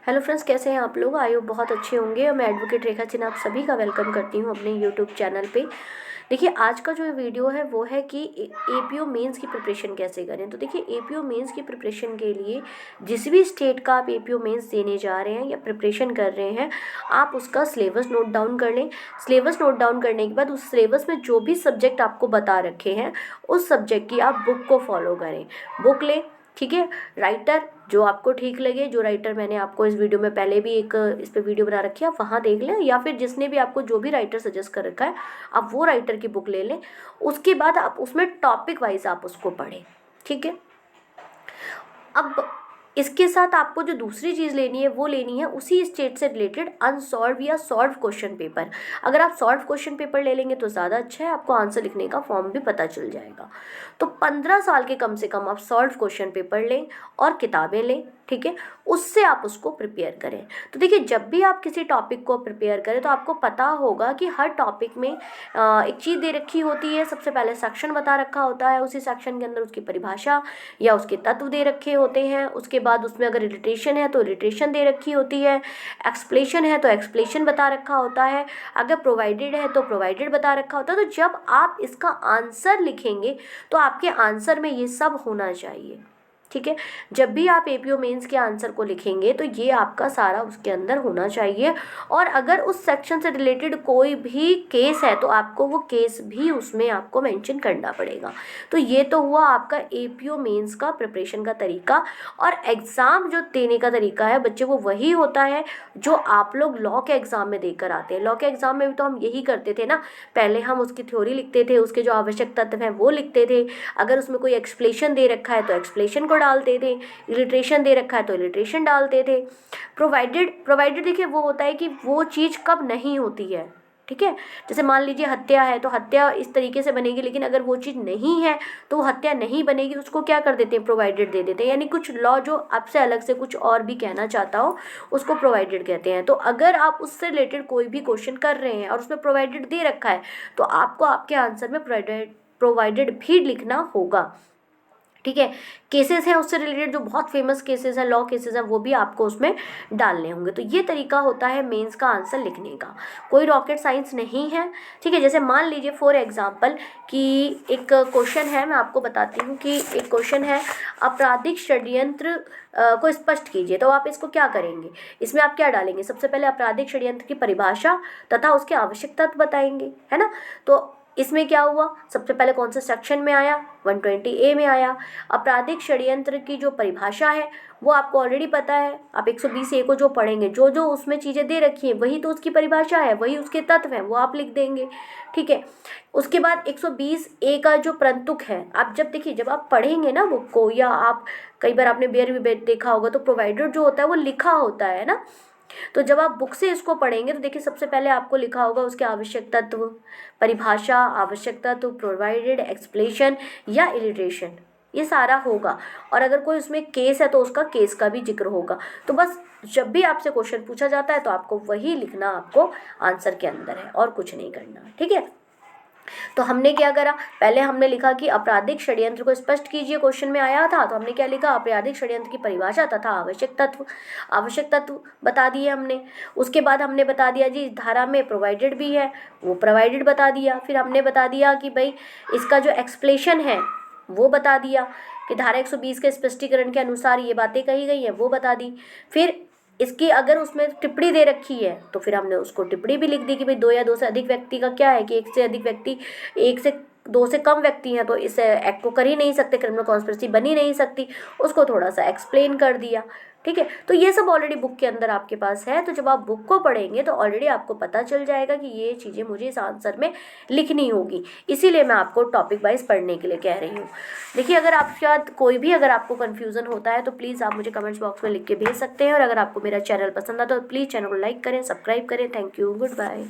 Hello friends, कैसे हैं आप लोग? आई होप बहुत अच्छे होंगे। और मैं एडवोकेट रेखा सिन्हा आप सभी का वेलकम करती हूँ अपने यूट्यूब चैनल पे। देखिए, आज का जो वीडियो है वो है कि एपीओ मेंस की प्रिपरेशन कैसे करें। तो देखिए, एपीओ मेंस की प्रिपरेशन के लिए जिस भी स्टेट का आप एपीओ मेंस देने जा रहे हैं या प्रिपरेशन कर रहे हैं, आप उसका सिलेबस नोट डाउन कर लें। सिलेबस नोट डाउन करने के बाद उस सिलेबस में जो भी सब्जेक्ट आपको बता रखे हैं उस सब्जेक्ट की आप बुक को फॉलो करें। बुक लें, ठीक है। राइटर जो आपको ठीक लगे, जो राइटर मैंने आपको इस वीडियो में पहले भी एक इस पे वीडियो बना रखी है, आप वहाँ देख लें, या फिर जिसने भी आपको जो भी राइटर सजेस्ट कर रखा है आप वो राइटर की बुक ले लें। उसके बाद आप उसमें टॉपिक वाइज आप उसको पढ़ें, ठीक है। अब इसके साथ आपको जो दूसरी चीज़ लेनी है वो लेनी है उसी स्टेट से रिलेटेड अनसॉल्व या सॉल्व क्वेश्चन पेपर। अगर आप सॉल्व क्वेश्चन पेपर ले लेंगे तो ज़्यादा अच्छा है, आपको आंसर लिखने का फॉर्म भी पता चल जाएगा। तो 15 साल के कम से कम आप सॉल्व क्वेश्चन पेपर लें और किताबें लें, ठीक है। उससे आप उसको प्रिपेयर करें। तो देखिए, जब भी आप किसी टॉपिक को प्रिपेयर करें तो आपको पता होगा कि हर टॉपिक में एक चीज़ दे रखी होती है। सबसे पहले सेक्शन बता रखा होता है, उसी सेक्शन के अंदर उसकी परिभाषा या उसके तत्व दे रखे होते हैं। उसके बाद उसमें अगर इलिट्रेशन है तो इलिट्रेशन दे रखी होती है, एक्सप्लेशन है तो एक्सप्लेशन बता रखा होता है, अगर प्रोवाइडेड है तो प्रोवाइडेड बता रखा होता है। तो जब आप इसका आंसर लिखेंगे तो आपके आंसर में ये सब होना चाहिए, ठीक है। जब भी आप एपीओ मेंस के आंसर को लिखेंगे तो ये आपका सारा उसके अंदर होना चाहिए। और अगर उस सेक्शन से रिलेटेड कोई भी केस है तो आपको वो केस भी उसमें आपको मेंशन करना पड़ेगा। तो ये तो हुआ आपका एपीओ मेंस का प्रिपरेशन का तरीका। और एग्ज़ाम जो देने का तरीका है बच्चे, वो वही होता है जो आप लोग लॉ के एग्ज़ाम में देकर आते हैं। लॉ के एग्ज़ाम में भी तो हम यही करते थे ना, पहले हम उसकी थ्योरी लिखते थे, उसके जो आवश्यक तत्व हैं वो लिखते थे। अगर उसमें कोई एक्सप्लेशन दे रखा है तो एक्सप्लेशन को डालते थे, इलिट्रेशन दे रखा है तो इलिट्रेशन डालते थे। प्रोवाइडेड देखिए वो होता है कि वो चीज़ कब नहीं होती है, ठीक है। जैसे मान लीजिए हत्या है तो हत्या इस तरीके से बनेगी, लेकिन अगर वो चीज़ नहीं है तो वो हत्या नहीं बनेगी, उसको क्या कर देते हैं, प्रोवाइडेड दे देते हैं। यानी कुछ लॉ जो आपसे अलग से कुछ और भी कहना चाहता हो उसको प्रोवाइडेड कहते हैं। तो अगर आप उससे रिलेटेड कोई भी क्वेश्चन कर रहे हैं और उसमें प्रोवाइडेड दे रखा है तो आपको आपके आंसर में प्रोवाइडेड भी लिखना होगा, ठीक है। केसेस हैं उससे रिलेटेड, जो बहुत फेमस केसेस हैं, लॉ केसेस हैं, वो भी आपको उसमें डालने होंगे। तो ये तरीका होता है मेंस का आंसर लिखने का, कोई रॉकेट साइंस नहीं है, ठीक है। जैसे मान लीजिए फॉर एग्जांपल कि एक क्वेश्चन है, मैं आपको बताती हूँ कि एक क्वेश्चन है, आपराधिक षड्यंत्र को स्पष्ट कीजिए। तो आप इसको क्या करेंगे, इसमें आप क्या डालेंगे, सबसे पहले आपराधिक षड्यंत्र की परिभाषा तथा उसके आवश्यक तत्व बताएंगे, है ना। तो इसमें क्या हुआ, सबसे पहले कौन से सेक्शन में आया, 120A में आया। आपराधिक षड्यंत्र की जो परिभाषा है वो आपको ऑलरेडी पता है, आप 120A को जो पढ़ेंगे, जो जो उसमें चीज़ें दे रखी हैं वही तो उसकी परिभाषा है, वही उसके तत्व हैं, वो आप लिख देंगे, ठीक है। उसके बाद 120A का जो प्रंतुक है, आप जब देखिए जब आप पढ़ेंगे ना बुक को, या आप कई बार आपने बेयर भी देखा होगा तो प्रोवाइडर जो होता है वो लिखा होता है ना। तो जब आप बुक से इसको पढ़ेंगे तो देखिए सबसे पहले आपको लिखा होगा उसके आवश्यक तत्व, परिभाषा, आवश्यक तत्व, प्रोवाइडेड, एक्सप्लेशन या इलिट्रेशन, ये सारा होगा। और अगर कोई उसमें केस है तो उसका केस का भी जिक्र होगा। तो बस जब भी आपसे क्वेश्चन पूछा जाता है तो आपको वही लिखना, आपको आंसर के अंदर है और कुछ नहीं करना, ठीक है। तो हमने क्या करा, पहले हमने लिखा कि आपराधिक षड्यंत्र को स्पष्ट कीजिए, क्वेश्चन में आया था तो हमने क्या लिखा, आपराधिक षड्यंत्र की परिभाषा तथा आवश्यक तत्व बता दिए हमने। उसके बाद हमने बता दिया जी धारा में प्रोवाइडेड भी है, वो प्रोवाइडेड बता दिया। फिर हमने बता दिया कि भाई इसका जो एक्सप्लेशन है वो बता दिया कि धारा 120 के स्पष्टीकरण के अनुसार ये बातें कही गई हैं, वो बता दी। फिर इसकी अगर उसमें टिप्पणी दे रखी है तो फिर हमने उसको टिप्पणी भी लिख दी कि भाई दो या दो से अधिक व्यक्ति का क्या है कि एक से अधिक व्यक्ति, एक से दो से कम व्यक्ति हैं तो इस एक्ट को कर ही नहीं सकते, क्रिमिनल कॉन्स्पिरेसी बन ही नहीं सकती, उसको थोड़ा सा एक्सप्लेन कर दिया, ठीक है। तो ये सब ऑलरेडी बुक के अंदर आपके पास है। तो जब आप बुक को पढ़ेंगे तो ऑलरेडी आपको पता चल जाएगा कि ये चीज़ें मुझे इस आंसर में लिखनी होगी, इसीलिए मैं आपको टॉपिक वाइज पढ़ने के लिए कह रही हूँ। देखिए, अगर आप शायद कोई भी अगर आपको कन्फ्यूज़न होता है तो प्लीज़ आप मुझे कमेंट्स बॉक्स में लिख के भेज सकते हैं। और अगर आपको मेरा चैनल पसंद आता तो प्लीज़ चैनल को लाइक करें, सब्सक्राइब करें। Thank you, good bye.